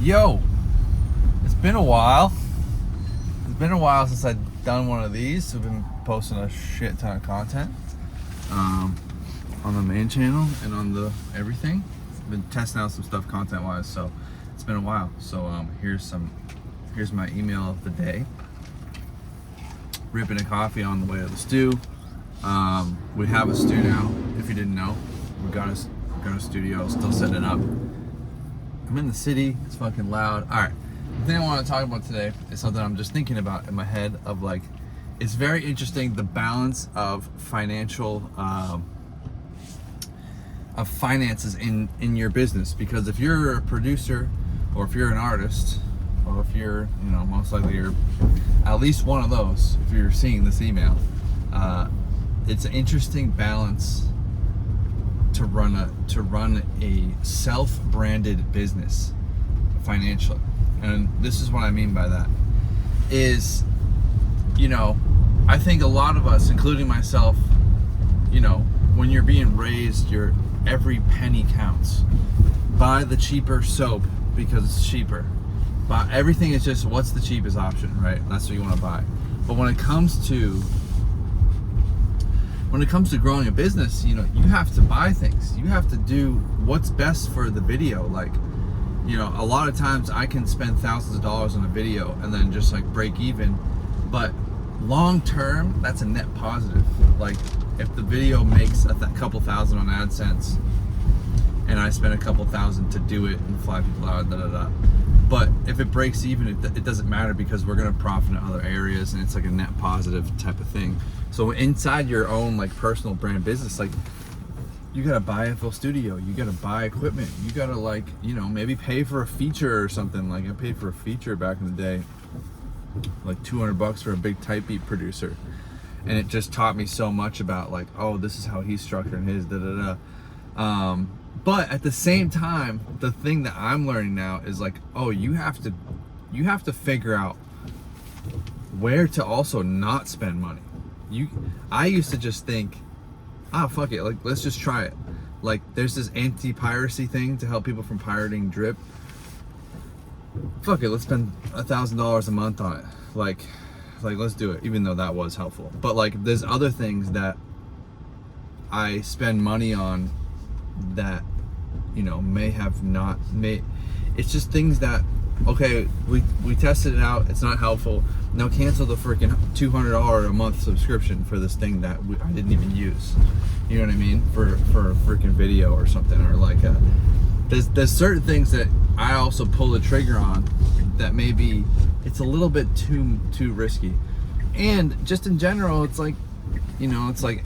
Yo, it's been a while. It's been a while since I've done one of these. I've been posting a shit ton of content on the main channel and on the everything. I've been testing out some stuff content-wise, so it's been a while. So here's my email of the day. Ripping a coffee on the way to the stew. We have a stew now. If you didn't know, we got a studio. Still setting it up. I'm in the city. It's fucking loud. All right. The thing I want to talk about today is something I'm just thinking about in my head. Of like, it's very interesting, the balance of financial of finances in your business. Because if you're a producer, or if you're an artist, or if you're, most likely you're at least one of those, if you're seeing this email, it's an interesting balance to run a self-branded business financially. And this is what I mean by that is, I think a lot of us, including myself, when you're being raised, your every penny counts. Buy the cheaper soap because it's cheaper. But everything is just, what's the cheapest option, right? That's what you want to buy. But when it comes to growing a business, you have to buy things. You have to do what's best for the video. Like, a lot of times I can spend thousands of dollars on a video and then just like break even. But long term, that's a net positive. Like, if the video makes a couple thousand on AdSense and I spend a couple thousand to do it and fly people out, but if it breaks even, it doesn't matter, because we're gonna profit in other areas, and it's like a net positive type of thing. So inside your own like personal brand business, like, you gotta buy a full studio, you gotta buy equipment, you gotta like, maybe pay for a feature or something. Like, I paid for a feature back in the day, like $200 for a big type beat producer, and it just taught me so much about like, oh, this is how he's structuring his But at the same time, the thing that I'm learning now is like, oh, you have to figure out where to also not spend money. I used to just think, fuck it, like, let's just try it. Like, there's this anti-piracy thing to help people from pirating drip. Fuck it, let's spend $1,000 a month on it. Like let's do it, even though that was helpful. But like, there's other things that I spend money on that may have not made. It's just things that, okay, we tested it out, it's not helpful, now cancel the freaking $200 a month subscription for this thing that I didn't even use. You know what I mean? For a freaking video or something. Or like there's certain things that I also pull the trigger on that maybe it's a little bit too risky. And just in general, it's like, it's like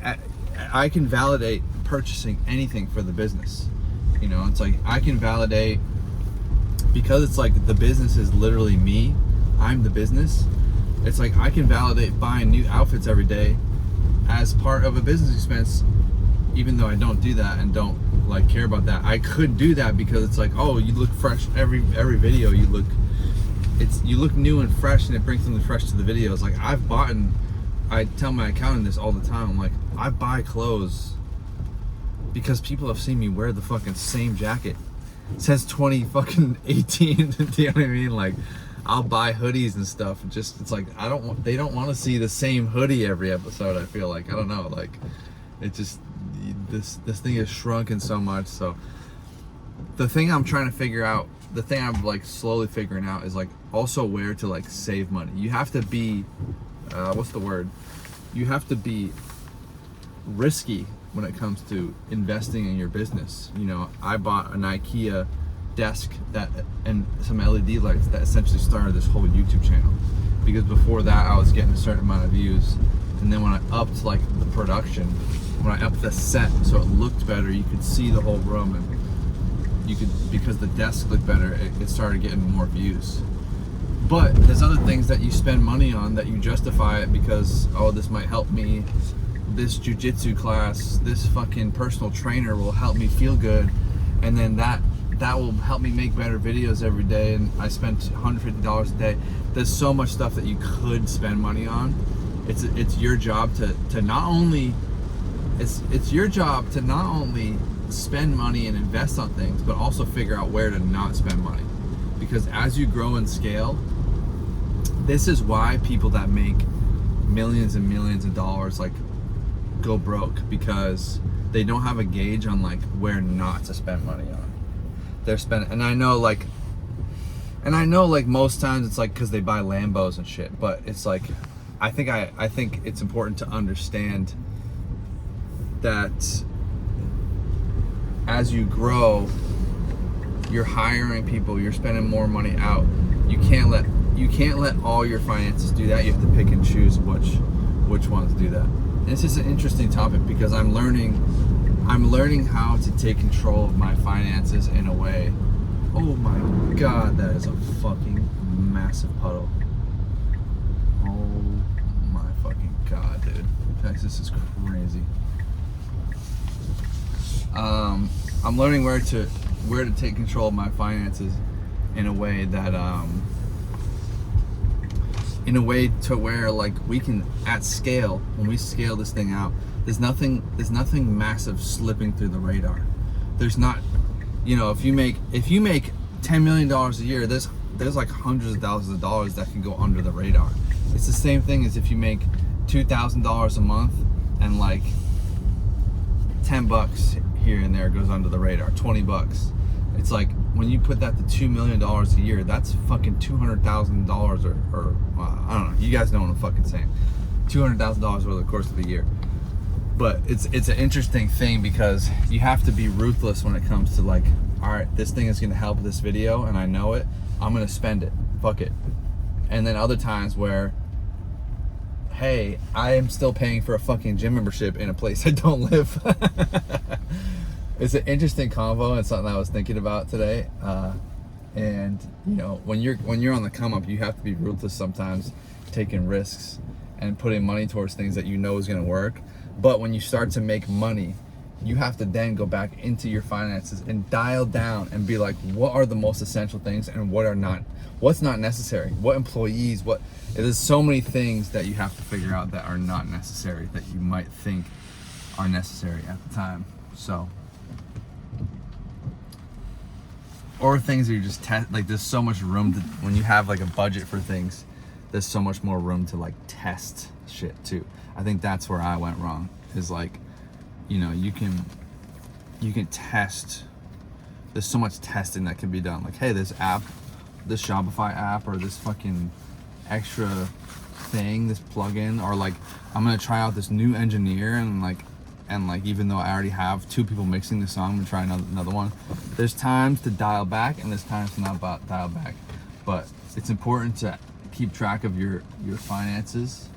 I can validate purchasing anything for the business. It's like I can validate, because it's like the business is literally me. I'm the business. It's like I can validate buying new outfits every day as part of a business expense, even though I don't do that and don't like care about that. I could do that because it's like, oh, you look fresh every video. You look new and fresh, and it brings something fresh to the video. It's like I tell my accountant this all the time. I'm like, I buy clothes because people have seen me wear the fucking same jacket since 2018. Do you know what I mean? Like, I'll buy hoodies and stuff. And it's like, they don't want to see the same hoodie every episode. I feel like, I don't know, like, it just, this thing is shrunken so much. So the thing I'm trying to figure out, the thing I'm like slowly figuring out is like also where to like save money. You have to be, what's the word? You have to be risky when it comes to investing in your business. I bought an IKEA desk and some LED lights that essentially started this whole YouTube channel, because before that I was getting a certain amount of views, and then when I upped like the production, when I upped the set so it looked better, you could see the whole room, and because the desk looked better, it started getting more views. But there's other things that you spend money on that you justify it because, oh, this might help me, this jujitsu class, this fucking personal trainer will help me feel good, and then that will help me make better videos every day, and I spent $150 a day. There's so much stuff that you could spend money on. It's your job to not only spend money and invest on things, but also figure out where to not spend money. because as you grow and scale, this is why people that make millions and millions of dollars like go broke, because they don't have a gauge on like where not to spend money on. They're spending, and I know like most times it's like because they buy Lambos and shit, but it's like I think it's important to understand that as you grow, you're hiring people, you're spending more money out. You can't let all your finances do that. You have to pick and choose which ones do that. And this is an interesting topic because I'm learning how to take control of my finances in a way. Oh my god, that is a fucking massive puddle. Oh my fucking god, dude. Texas is crazy. I'm learning where to take control of my finances in a way that in a way to where like we can, at scale, when we scale this thing out, there's nothing massive slipping through the radar. There's not, you know, if you make $10 million a year, there's like hundreds of thousands of dollars that can go under the radar. It's the same thing as if you make $2,000 a month and like $10 here and there goes under the radar, $20. It's like when you put that to $2 million a year, that's fucking $200,000 or I don't know. You guys know what I'm fucking saying. $200,000 over the course of the year. But it's an interesting thing because you have to be ruthless when it comes to like, all right, this thing is gonna help this video and I know it, I'm gonna spend it. Fuck it. And then other times where, hey, I am still paying for a fucking gym membership in a place I don't live. It's an interesting convo and something I was thinking about today. And you know, when you're on the come up, you have to be ruthless sometimes, taking risks and putting money towards things that you know is gonna work. But when you start to make money, you have to then go back into your finances and dial down and be like, what are the most essential things and what's not necessary? What employees, there's so many things that you have to figure out that are not necessary that you might think are necessary at the time. So, or things that you just like there's so much room to, when you have like a budget for things, there's so much more room to like test shit too. I think that's where I went wrong, is like, you know, you can test, there's so much testing that can be done. Like, hey, this Shopify app, or this fucking extra thing, this plugin, or like, I'm gonna try out this new engineer and like even though I already have 2 people mixing the song, I'm gonna try another one. There's times to dial back and there's times to not dial back. But it's important to keep track of your finances,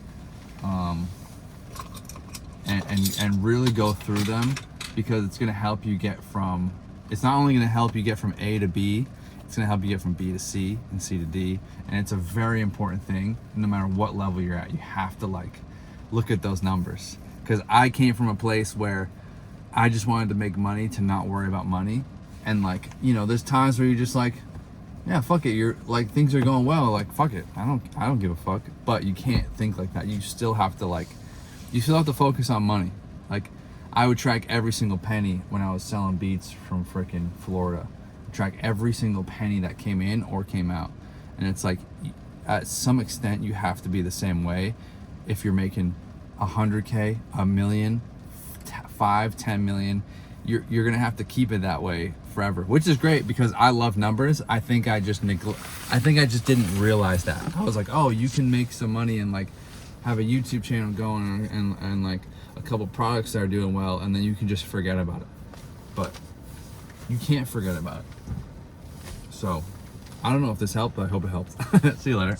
and really go through them, because it's gonna help you get from, it's not only gonna help you get from A to B, it's gonna help you get from B to C and C to D. And it's a very important thing, no matter what level you're at. You have to like look at those numbers. Because I came from a place where I just wanted to make money to not worry about money. And like, you know, there's times where you're just like, yeah, fuck it. You're like, things are going well. Like, fuck it. I don't give a fuck. But you can't think like that. You still have to focus on money. Like, I would track every single penny when I was selling beats from freaking Florida. Track every single penny that came in or came out. And it's like, at some extent, you have to be the same way. If you're making 100K, a million, 5-10 million, you're gonna have to keep it that way forever, which is great because I love numbers. I think I just didn't realize that. I was like, oh, you can make some money and like have a YouTube channel going and like a couple products that are doing well, and then you can just forget about it. But you can't forget about it. So I don't know if this helped, but I hope it helped. See you later.